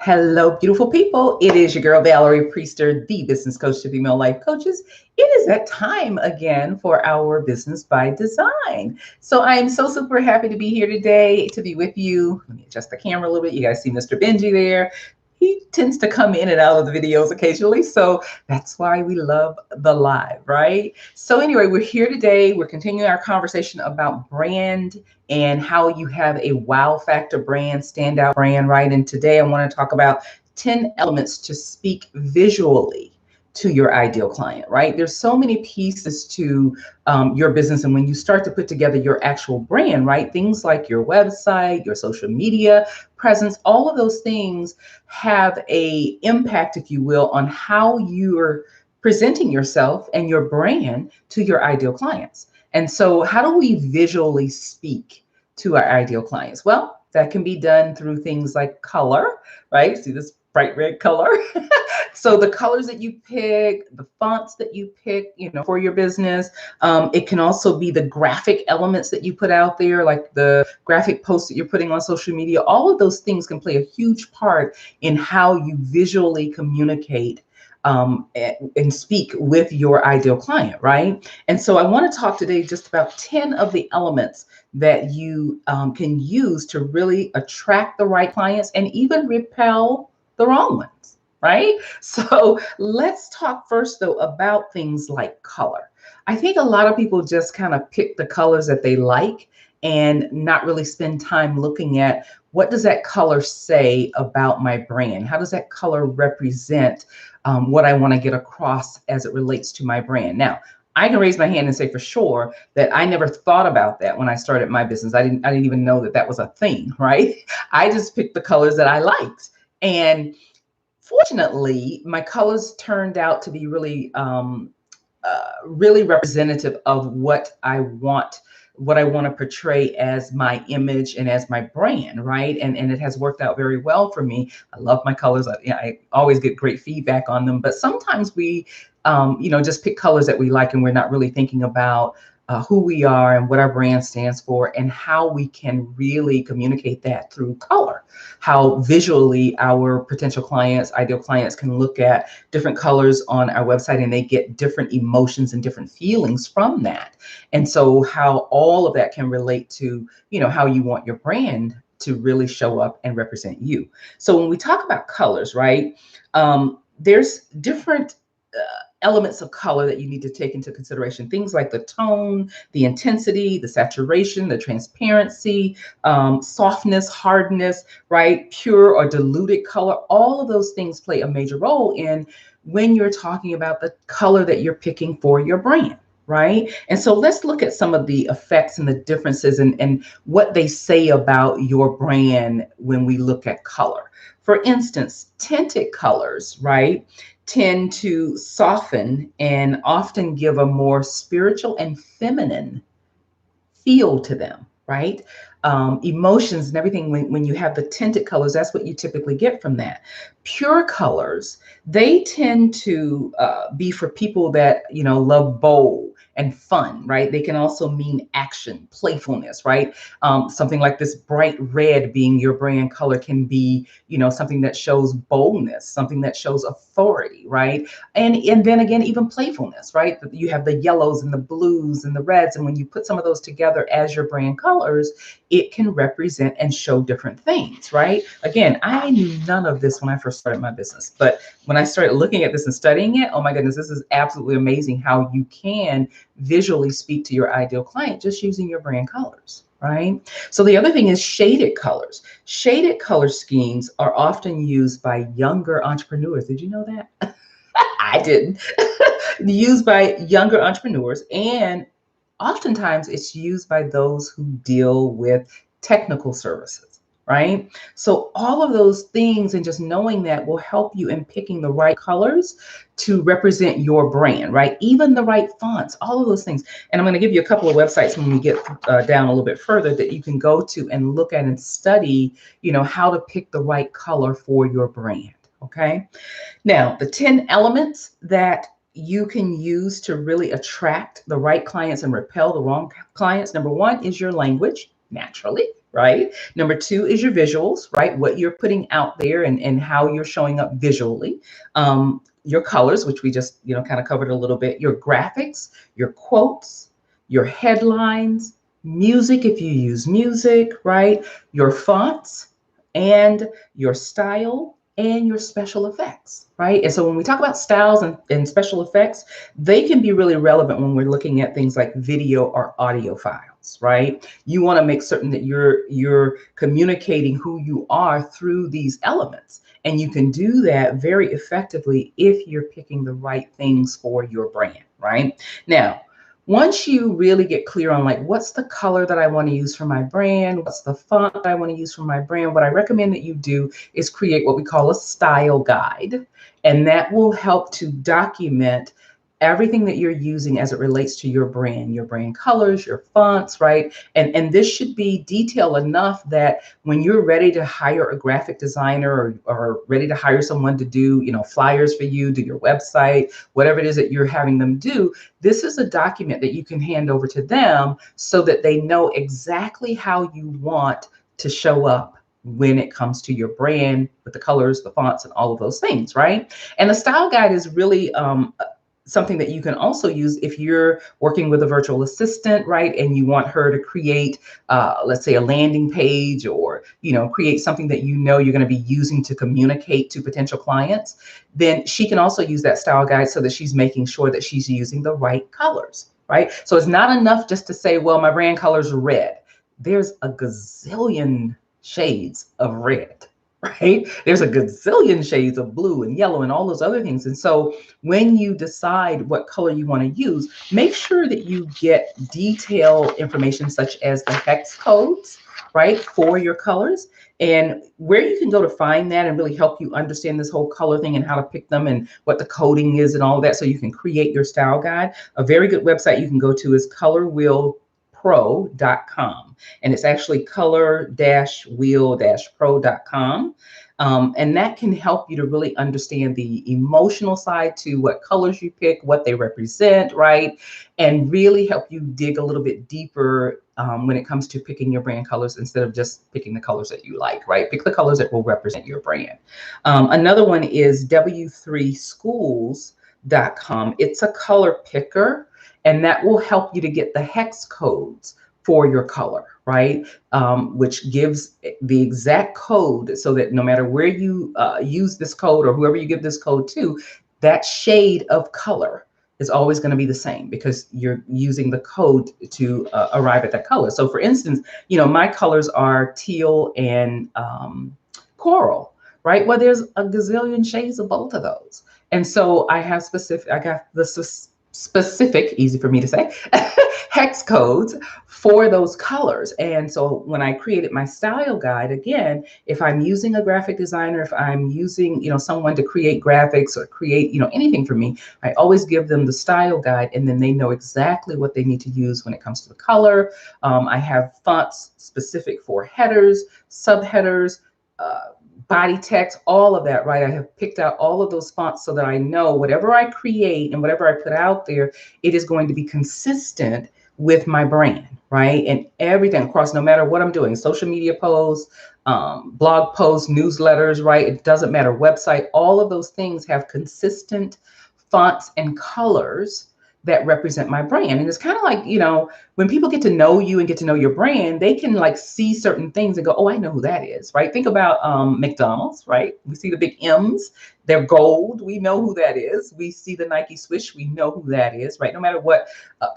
Hello, beautiful people. It is your girl, Valerie Priester, the business coach to female life coaches. It is that time again for our Business by Design. So I am so super happy to be here today to be with you. Let me adjust the camera a little bit. You guys see Mr. Benji there. He tends to come in and out of the videos occasionally. So that's why we love the live, right? So anyway, we're here today. We're continuing our conversation about brand and how you have a wow factor brand, standout brand, right? And today I want to talk about 10 elements to speak visually to your ideal client, right? There's so many pieces to your business. And when you start to put together your actual brand, right? Things like your website, your social media presence, all of those things have a impact, if you will, on how you're presenting yourself and your brand to your ideal clients. And so how do we visually speak to our ideal clients? Well, that can be done through things like color, right? See this bright red color. So the colors that you pick, the fonts that you pick, for your business. It can also be the graphic elements that you put out there, like the graphic posts that you're putting on social media. All of those things can play a huge part in how you visually communicate and speak with your ideal client, right? And so I want to talk today just about 10 of the elements that you can use to really attract the right clients and even repel the wrong ones, right? So let's talk first, though, about things like color. I think a lot of people just kind of pick the colors that they like and not really spend time looking at what does that color say about my brand? How does that color represent what I want to get across as it relates to my brand? Now, I can raise my hand and say for sure that I never thought about that when I started my business. I didn't even know that that was a thing, right? I just picked the colors that I liked. And fortunately, my colors turned out to be really, really representative of what I want to portray as my image and as my brand, right? And it has worked out very well for me. I love my colors. I always get great feedback on them, but sometimes we, just pick colors that we like and we're not really thinking about who we are and what our brand stands for and how we can really communicate that through color, how visually our potential clients, ideal clients can look at different colors on our website and they get different emotions and different feelings from that. And so how all of that can relate to, how you want your brand to really show up and represent you. So when we talk about colors, right, there's different elements of color that you need to take into consideration. Things like the tone, the intensity, the saturation, the transparency, softness, hardness, right? Pure or diluted color. All of those things play a major role in when you're talking about the color that you're picking for your brand. Right. And so let's look at some of the effects and the differences and what they say about your brand when we look at color. For instance, tinted colors, right, tend to soften and often give a more spiritual and feminine feel to them, right? Emotions and everything, when you have the tinted colors, that's what you typically get from that. Pure colors, they tend to be for people that, love bold and fun, right? They can also mean action, playfulness, right? Something like this bright red being your brand color can be, something that shows boldness, something that shows authority, right? And then again, even playfulness, right? You have the yellows and the blues and the reds. And when you put some of those together as your brand colors, it can represent and show different things, right? Again, I knew none of this when I first started my business, but when I started looking at this and studying it, oh my goodness, this is absolutely amazing how you can visually speak to your ideal client just using your brand colors, right? So the other thing is shaded colors. Shaded color schemes are often used by younger entrepreneurs. Did you know that? I didn't. Used by younger entrepreneurs, and oftentimes it's used by those who deal with technical services, right? So all of those things and just knowing that will help you in picking the right colors to represent your brand, right? Even the right fonts, all of those things. And I'm going to give you a couple of websites when we get down a little bit further that you can go to and look at and study, how to pick the right color for your brand. Okay. Now, the 10 elements that you can use to really attract the right clients and repel the wrong clients. Number one is your language, naturally, right? Number two is your visuals, right? What you're putting out there and how you're showing up visually. Your colors, which we just, kind of covered a little bit, your graphics, your quotes, your headlines, music, if you use music, right? Your fonts and your style and your special effects, right? And so when we talk about styles and special effects, they can be really relevant when we're looking at things like video or audio files, right? You want to make certain that you're communicating who you are through these elements. And you can do that very effectively if you're picking the right things for your brand, right? Now, once you really get clear on like, what's the color that I want to use for my brand? What's the font that I want to use for my brand? What I recommend that you do is create what we call a style guide. And that will help to document everything that you're using as it relates to your brand colors, your fonts, right? And this should be detailed enough that when you're ready to hire a graphic designer or ready to hire someone to do, flyers for you, do your website, whatever it is that you're having them do, this is a document that you can hand over to them so that they know exactly how you want to show up when it comes to your brand with the colors, the fonts, and all of those things, right? And the style guide is really something that you can also use if you're working with a virtual assistant, right? And you want her to create, let's say, a landing page or, create something that you're going to be using to communicate to potential clients. Then she can also use that style guide so that she's making sure that she's using the right colors, right? So it's not enough just to say, well, my brand colors are red. There's a gazillion shades of red, right? There's a gazillion shades of blue and yellow and all those other things. And so when you decide what color you want to use, make sure that you get detailed information such as the hex codes, right, for your colors. And where you can go to find that and really help you understand this whole color thing and how to pick them and what the coding is and all of that, so you can create your style guide. A very good website you can go to is colorwheelpro.com. And it's actually color-wheel-pro.com. And that can help you to really understand the emotional side to what colors you pick, what they represent, right? And really help you dig a little bit deeper when it comes to picking your brand colors instead of just picking the colors that you like, right? Pick the colors that will represent your brand. Another one is w3schools.com. It's a color picker, and that will help you to get the hex codes for your color, right? Which gives the exact code so that no matter where you use this code or whoever you give this code to, that shade of color is always going to be the same because you're using the code to arrive at that color. So for instance, my colors are teal and coral, right? Well, there's a gazillion shades of both of those. And so I got the specific, easy for me to say, hex codes for those colors. And so when I created my style guide, again, if I'm using a graphic designer, if I'm using, someone to create graphics or create, anything for me, I always give them the style guide, and then they know exactly what they need to use when it comes to the color. I have fonts specific for headers, subheaders, body text, all of that, right? I have picked out all of those fonts so that I know whatever I create and whatever I put out there, it is going to be consistent with my brand, right? And everything across, no matter what I'm doing, social media posts, blog posts, newsletters, right? It doesn't matter, website, all of those things have consistent fonts and colors that represent my brand. And it's kind of like, when people get to know you and get to know your brand, they can like see certain things and go, oh, I know who that is, right? Think about McDonald's, right? We see the big M's, they're gold. We know who that is. We see the Nike swoosh. We know who that is, right? No matter what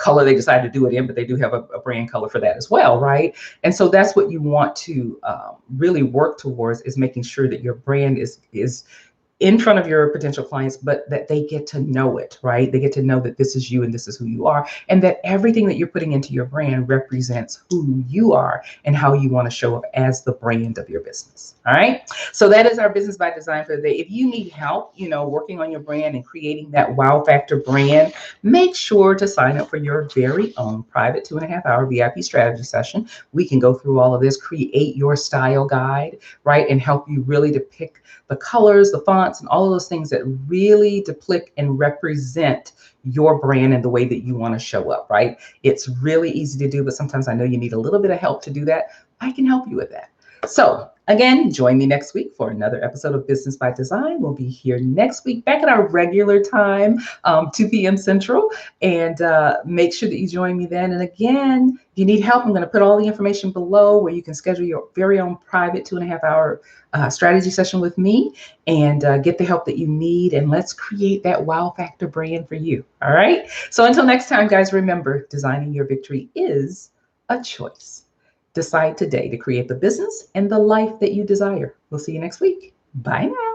color they decide to do it in, but they do have a brand color for that as well, right? And so that's what you want to really work towards, is making sure that your brand is in front of your potential clients, but that they get to know it, right? They get to know that this is you and this is who you are, and that everything that you're putting into your brand represents who you are and how you want to show up as the brand of your business. All right. So that is our business by design for the day. If you need help, working on your brand and creating that wow factor brand, make sure to sign up for your very own private 2.5-hour VIP strategy session. We can go through all of this, create your style guide, right? And help you really to pick the colors, the fonts, and all of those things that really depict and represent your brand and the way that you want to show up, right? It's really easy to do, but sometimes I know you need a little bit of help to do that. I can help you with that. So again, join me next week for another episode of Business by Design. We'll be here next week, back at our regular time, 2 p.m. Central. And make sure that you join me then. And again, if you need help, I'm going to put all the information below where you can schedule your very own private 2.5 hour strategy session with me and get the help that you need. And let's create that wow factor brand for you. All right. So until next time, guys, remember, designing your victory is a choice. Decide today to create the business and the life that you desire. We'll see you next week. Bye now.